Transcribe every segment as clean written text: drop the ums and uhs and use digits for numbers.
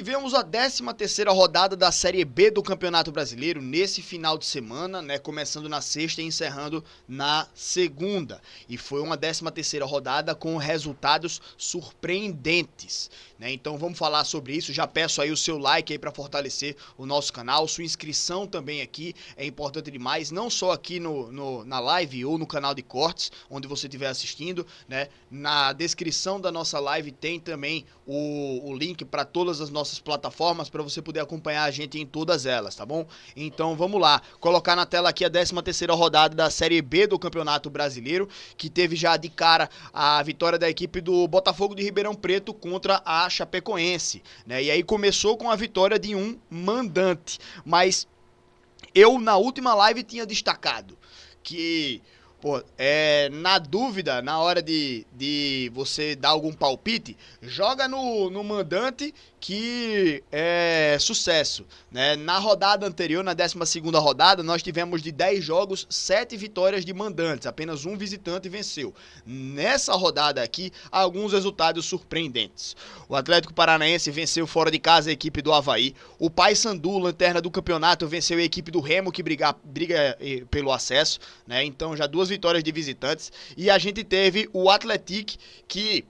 Tivemos a 13ª rodada da Série B do Campeonato Brasileiro nesse final de semana, né, começando na sexta e encerrando na segunda. E foi uma 13ª rodada com resultados surpreendentes, né? Então vamos falar sobre isso. Já peço aí o seu like aí para fortalecer o nosso canal, sua inscrição também aqui é importante demais, não só aqui na live ou no canal de cortes, onde você estiver assistindo, né? Na descrição da nossa live tem também o link para todas as nossas plataformas para você poder acompanhar a gente em todas elas, tá bom? Então vamos lá, colocar na tela aqui a 13ª rodada da Série B do Campeonato Brasileiro, que teve já de cara a vitória da equipe do Botafogo de Ribeirão Preto contra a Chapecoense, né? E aí começou com a vitória de um mandante, mas eu na última live tinha destacado que, pô, na dúvida, na hora de você dar algum palpite, joga no mandante que é sucesso, né? Na rodada anterior, na 12ª rodada, nós tivemos de 10 jogos, 7 vitórias de mandantes, apenas um visitante venceu. Nessa rodada aqui, alguns resultados surpreendentes. O Atlético Paranaense venceu fora de casa a equipe do Avaí, o Paysandu, lanterna do campeonato, venceu a equipe do Remo, que briga pelo acesso, né? Então já duas vitórias de visitantes, e a gente teve o Atlético, que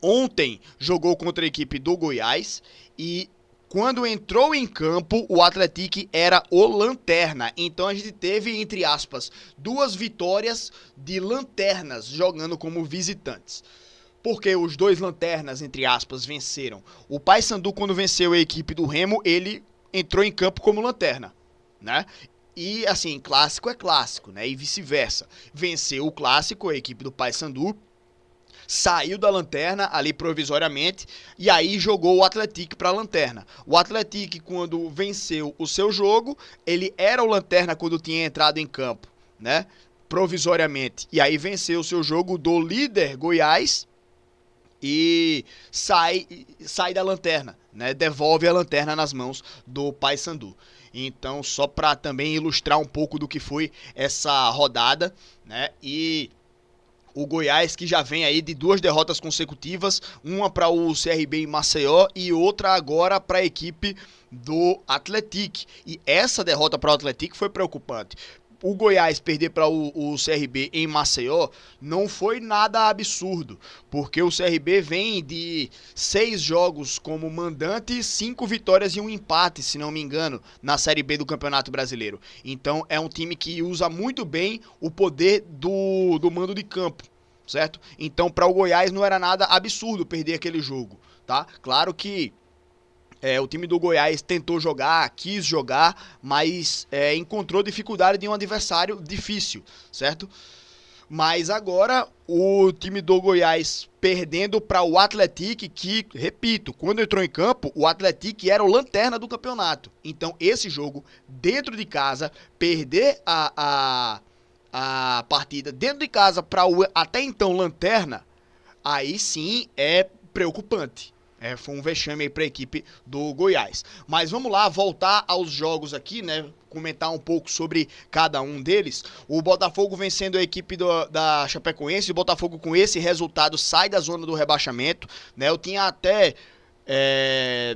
ontem jogou contra a equipe do Goiás e quando entrou em campo, o Atlético era o lanterna. Então a gente teve, entre aspas, duas vitórias de lanternas jogando como visitantes. Porque os dois lanternas, entre aspas, venceram. O Paysandu, quando venceu a equipe do Remo, ele entrou em campo como lanterna, né? E assim, clássico é clássico, né? E vice-versa. Venceu o clássico, a equipe do Paysandu, saiu da lanterna ali provisoriamente e aí jogou o Atlético para a lanterna. O Atlético, quando venceu o seu jogo, ele era o lanterna quando tinha entrado em campo, né? Provisoriamente. E aí venceu o seu jogo do líder Goiás e sai da lanterna, né? Devolve a lanterna nas mãos do Paysandu. Então, só para também ilustrar um pouco do que foi essa rodada, né? E o Goiás, que já vem aí de duas derrotas consecutivas, uma para o CRB em Maceió e outra agora para a equipe do Atlético. E essa derrota para o Atlético foi preocupante. O Goiás perder para o CRB em Maceió não foi nada absurdo, porque o CRB vem de 6 jogos como mandante, 5 vitórias e um empate, se não me engano, na Série B do Campeonato Brasileiro. Então é um time que usa muito bem o poder do mando de campo, certo? Então para o Goiás não era nada absurdo perder aquele jogo, tá? Claro que o time do Goiás tentou jogar, quis jogar, mas encontrou dificuldade de um adversário difícil, certo? Mas agora o time do Goiás perdendo para o Atlético, que, repito, quando entrou em campo, o Atlético era o lanterna do campeonato. Então esse jogo, dentro de casa, perder a partida dentro de casa para o até então lanterna, aí sim é preocupante. Foi um vexame aí para a equipe do Goiás. Mas vamos lá, voltar aos jogos aqui, né? Comentar um pouco sobre cada um deles. O Botafogo vencendo a equipe da Chapecoense. O Botafogo, com esse resultado, sai da zona do rebaixamento, né? Eu tinha até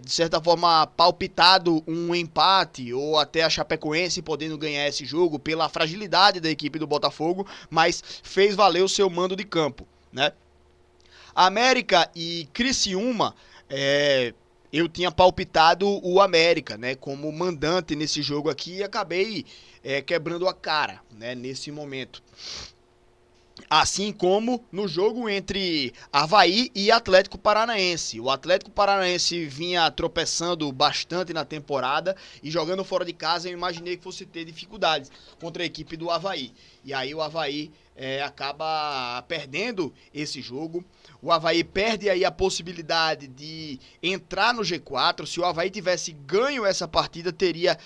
de certa forma palpitado um empate ou até a Chapecoense podendo ganhar esse jogo pela fragilidade da equipe do Botafogo, mas fez valer o seu mando de campo, né? América e Criciúma, eu tinha palpitado o América, né, como mandante nesse jogo aqui e acabei quebrando a cara, né, nesse momento. Assim como no jogo entre Avaí e Atlético Paranaense. O Atlético Paranaense vinha tropeçando bastante na temporada e jogando fora de casa eu imaginei que fosse ter dificuldades contra a equipe do Avaí. E aí o Avaí acaba perdendo esse jogo. O Avaí perde aí a possibilidade de entrar no G4. Se o Avaí tivesse ganho essa partida, teria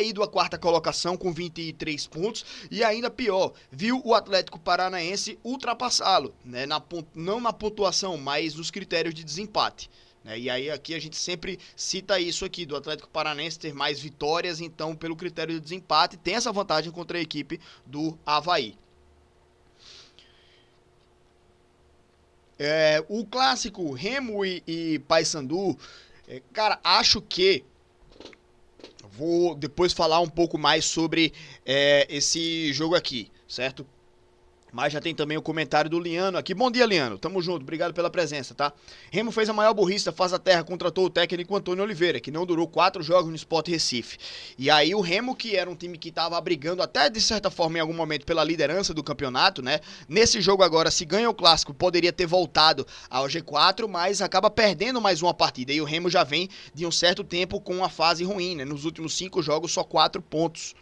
ido à quarta colocação com 23 pontos. E ainda pior, viu o Atlético Paranaense ultrapassá-lo, né? Não na pontuação, mas nos critérios de desempate. E aí aqui a gente sempre cita isso aqui, do Atlético Paranaense ter mais vitórias, então pelo critério de desempate tem essa vantagem contra a equipe do Avaí. O clássico Remo e Paysandu, Cara, acho que vou depois falar um pouco mais sobre esse jogo aqui, certo? Mas já tem também o comentário do Liano aqui. Bom dia, Liano. Tamo junto. Obrigado pela presença, tá? Remo fez a maior burrice da Faz a Terra, contratou o técnico Antônio Oliveira, que não durou 4 jogos no Sport Recife. E aí o Remo, que era um time que tava brigando até de certa forma em algum momento pela liderança do campeonato, né? Nesse jogo agora, se ganha o clássico, poderia ter voltado ao G4, mas acaba perdendo mais uma partida. E o Remo já vem de um certo tempo com uma fase ruim, né? Nos últimos 5 jogos, só 4 pontos.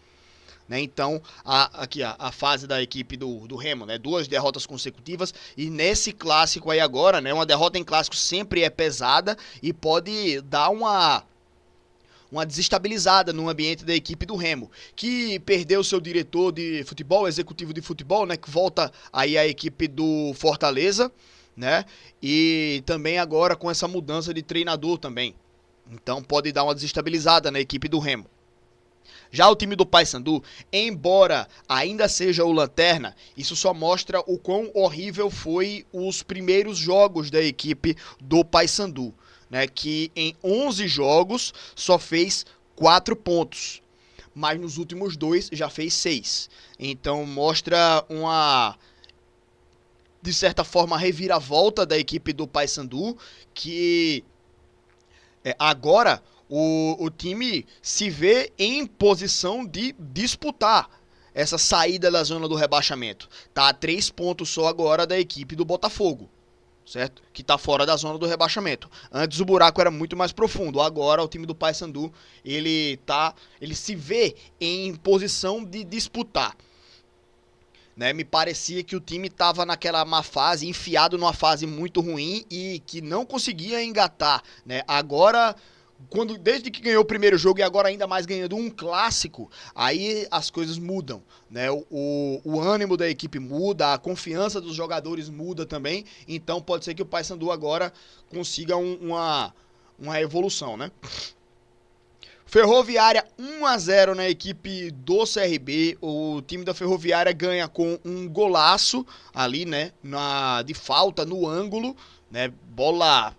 Né, então, aqui a fase da equipe do Remo, né, 2 derrotas consecutivas, e nesse clássico aí agora, né, uma derrota em clássico sempre é pesada e pode dar uma desestabilizada no ambiente da equipe do Remo, que perdeu seu diretor de futebol, executivo de futebol, né, que volta aí a equipe do Fortaleza, né, e também agora com essa mudança de treinador também. Então pode dar uma desestabilizada na equipe do Remo. Já o time do Paysandu, embora ainda seja o lanterna, isso só mostra o quão horrível foi os primeiros jogos da equipe do Paysandu, né, que em 11 jogos só fez 4 pontos, mas nos últimos 2 já fez 6. Então mostra uma, de certa forma, reviravolta da equipe do Paysandu, que agora o time se vê em posição de disputar essa saída da zona do rebaixamento. Tá a 3 pontos só agora da equipe do Botafogo, certo? Que tá fora da zona do rebaixamento. Antes o buraco era muito mais profundo. Agora o time do Paysandu, ele se vê em posição de disputar. Né, me parecia que o time estava naquela má fase, enfiado numa fase muito ruim e que não conseguia engatar. Né? Agora, desde que ganhou o primeiro jogo e agora ainda mais ganhando um clássico, aí as coisas mudam. Né? O ânimo da equipe muda, a confiança dos jogadores muda também. Então pode ser que o Paysandu agora consiga uma evolução, né? Ferroviária 1-0 na equipe do CRB. O time da Ferroviária ganha com um golaço ali, né? De falta no ângulo, né? Bola,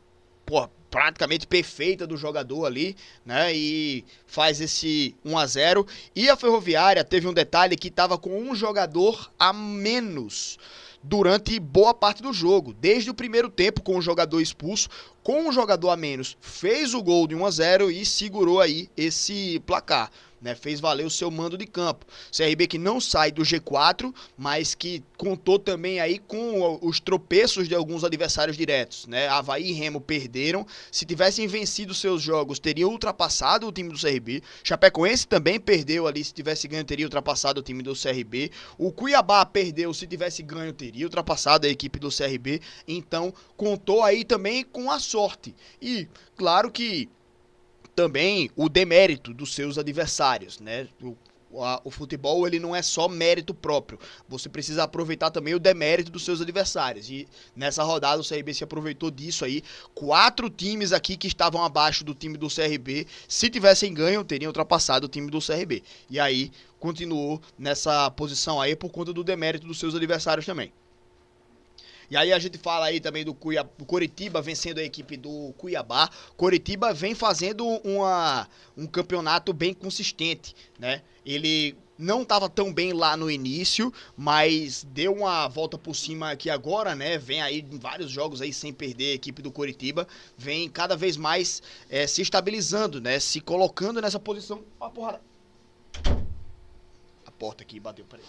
praticamente perfeita do jogador ali, né? E faz esse 1-0. E a Ferroviária teve um detalhe que estava com um jogador a menos durante boa parte do jogo, desde o primeiro tempo com o jogador expulso, com um jogador a menos, fez o gol de 1-0 e segurou aí esse placar. Né, fez valer o seu mando de campo. CRB que não sai do G4, mas que contou também aí com os tropeços de alguns adversários diretos. Né? Avaí e Remo perderam. Se tivessem vencido seus jogos, teriam ultrapassado o time do CRB. Chapecoense também perdeu ali. Se tivesse ganho, teria ultrapassado o time do CRB. O Cuiabá perdeu. Se tivesse ganho, teria ultrapassado a equipe do CRB. Então, contou aí também com a sorte. E, claro que também o demérito dos seus adversários, né? O futebol ele não é só mérito próprio, você precisa aproveitar também o demérito dos seus adversários, e nessa rodada o CRB se aproveitou disso aí. 4 times aqui que estavam abaixo do time do CRB, se tivessem ganho, teriam ultrapassado o time do CRB, e aí continuou nessa posição aí por conta do demérito dos seus adversários também. E aí a gente fala aí também do Coritiba vencendo a equipe do Cuiabá. Coritiba vem fazendo um campeonato bem consistente, né? Ele não estava tão bem lá no início, mas deu uma volta por cima aqui agora, né? Vem aí em vários jogos aí sem perder a equipe do Coritiba. Vem cada vez mais se estabilizando, né? Se colocando nessa posição. Ó, porrada. A porta aqui bateu, peraí.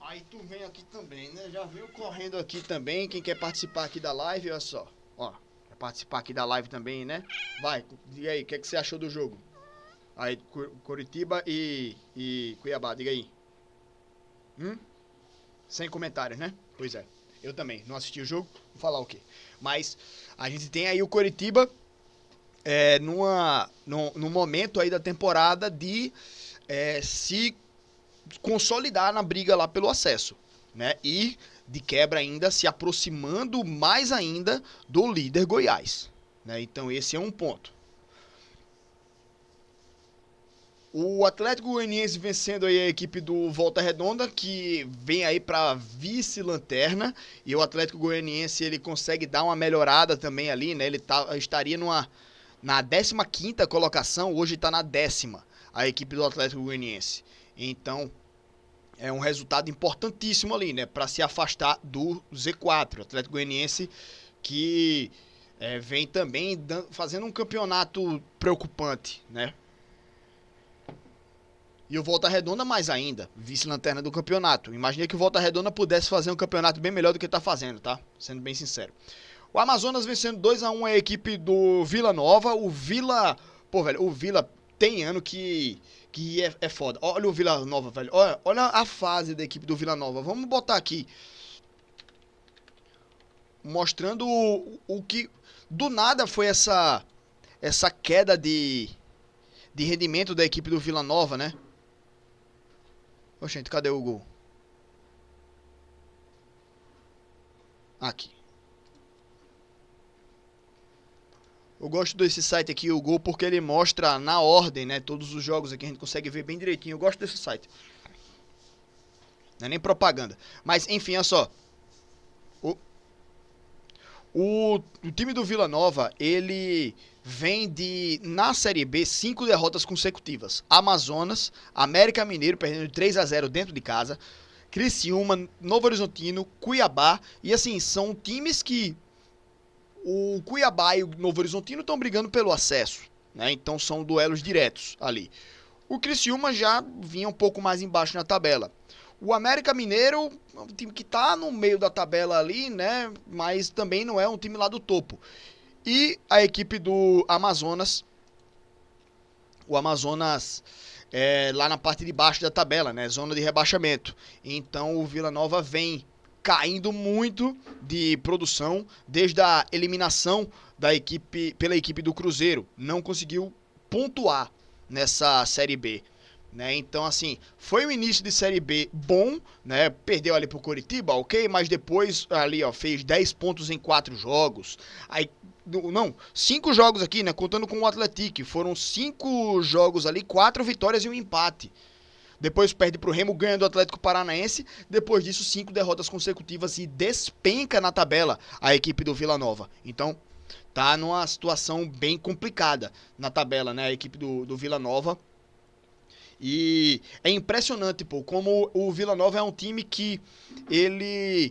Aí tu vem aqui também, né? Já veio correndo aqui também. Quem quer participar aqui da live, olha só. Ó, quer participar aqui da live também, né? Vai, diga aí, o que, é que você achou do jogo? Aí, Coritiba e Cuiabá, diga aí. Sem comentários, né? Pois é. Eu também, não assisti o jogo, vou falar o quê? Mas a gente tem aí o Coritiba num momento aí da temporada de se consolidar na briga lá pelo acesso, né? E de quebra ainda se aproximando mais ainda do líder Goiás, né? Então esse é um ponto. O Atlético Goianiense vencendo aí a equipe do Volta Redonda, que vem aí para vice-lanterna, e o Atlético Goianiense ele consegue dar uma melhorada também ali, né? Ele estaria na 15ª colocação, hoje está na 10ª, a equipe do Atlético Goianiense. Então, é um resultado importantíssimo ali, né? Para se afastar do Z4. O Atlético Goianiense que vem também fazendo um campeonato preocupante, né? E o Volta Redonda mais ainda, vice-lanterna do campeonato. Imaginei que o Volta Redonda pudesse fazer um campeonato bem melhor do que está fazendo, tá? Sendo bem sincero. O Amazonas vencendo 2-1 a equipe do Vila Nova. O Vila... Pô, velho, o Vila tem ano que é foda. Olha o Vila Nova, velho. Olha a fase da equipe do Vila Nova. Vamos botar aqui. Mostrando o que... Do nada foi essa queda de rendimento da equipe do Vila Nova, né? Oxente, cadê o gol? Aqui. Eu gosto desse site aqui, o Gol, porque ele mostra na ordem, né? Todos os jogos aqui, a gente consegue ver bem direitinho. Eu gosto desse site. Não é nem propaganda. Mas, enfim, olha só. O time do Vila Nova, ele vem na Série B, 5 derrotas consecutivas. Amazonas, América Mineiro, perdendo 3-0 dentro de casa. Criciúma, Novo Horizontino, Cuiabá. E assim, são times que o Cuiabá e o Novo Horizontino estão brigando pelo acesso, né? Então são duelos diretos ali. O Criciúma já vinha um pouco mais embaixo na tabela. O América Mineiro é um time que está no meio da tabela ali, né? Mas também não é um time lá do topo. E a equipe do Amazonas, o Amazonas lá na parte de baixo da tabela, né? Zona de rebaixamento. Então o Vila Nova vem caindo muito de produção desde a eliminação pela equipe do Cruzeiro. Não conseguiu pontuar nessa Série B. Né? Então, assim, foi um início de Série B bom, né? Perdeu ali pro Coritiba, ok, mas depois ali, ó, fez 10 pontos em 4 jogos. Aí, não, 5 jogos aqui, né? Contando com o Atlético. Foram 5 jogos ali, 4 vitórias e um empate. Depois perde pro Remo, ganha do Atlético Paranaense. Depois disso, 5 derrotas consecutivas e despenca na tabela a equipe do Vila Nova. Então, tá numa situação bem complicada na tabela, né? A equipe do Vila Nova. E é impressionante, pô, como o Vila Nova é um time que ele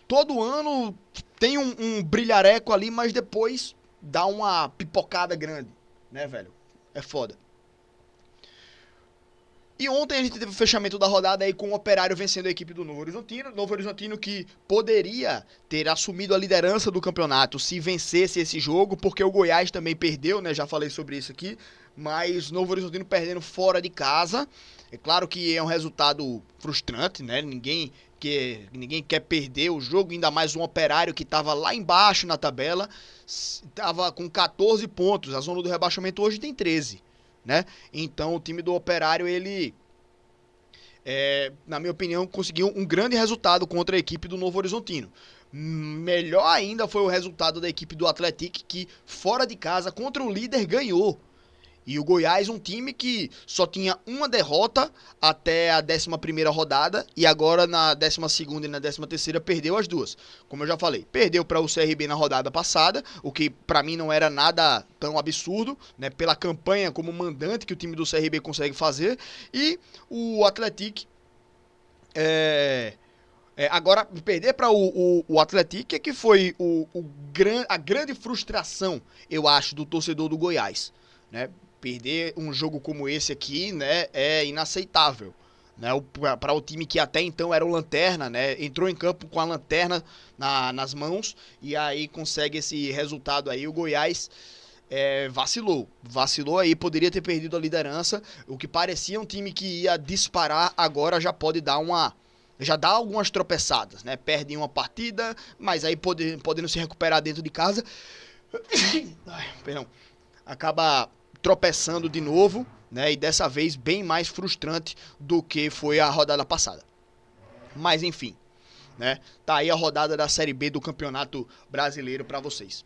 todo ano tem um brilhareco ali, mas depois dá uma pipocada grande, né, velho? É foda. E ontem a gente teve o fechamento da rodada aí com o Operário vencendo a equipe do Novo Horizontino. Novo Horizontino que poderia ter assumido a liderança do campeonato se vencesse esse jogo, porque o Goiás também perdeu, né? Já falei sobre isso aqui. Mas Novo Horizontino perdendo fora de casa. É claro que é um resultado frustrante, né? Ninguém quer perder o jogo, ainda mais um Operário que estava lá embaixo na tabela. Estava com 14 pontos. A zona do rebaixamento hoje tem 13. Né? Então o time do Operário, ele, na minha opinião, conseguiu um grande resultado contra a equipe do Novo Horizontino. Melhor ainda foi o resultado da equipe do Atlético, que fora de casa, contra o líder, ganhou. E o Goiás, um time que só tinha uma derrota até a 11ª rodada, e agora na 12ª e na 13ª perdeu as duas. Como eu já falei, perdeu para o CRB na rodada passada, o que para mim não era nada tão absurdo, né, pela campanha como mandante que o time do CRB consegue fazer. E o Atlético, agora perder para o Atlético é que foi a grande frustração, eu acho, do torcedor do Goiás, né? Perder um jogo como esse aqui, né, é inaceitável, né, para o time que até então era o lanterna, né, entrou em campo com a lanterna nas mãos e aí consegue esse resultado aí. O Goiás vacilou aí, poderia ter perdido a liderança. O que parecia um time que ia disparar, agora já pode dar já dá algumas tropeçadas, né, perde uma partida, mas aí podendo se recuperar dentro de casa, perdão, acaba tropeçando de novo, né? E dessa vez bem mais frustrante do que foi a rodada passada. Mas enfim, né? Tá aí a rodada da Série B do Campeonato Brasileiro para vocês.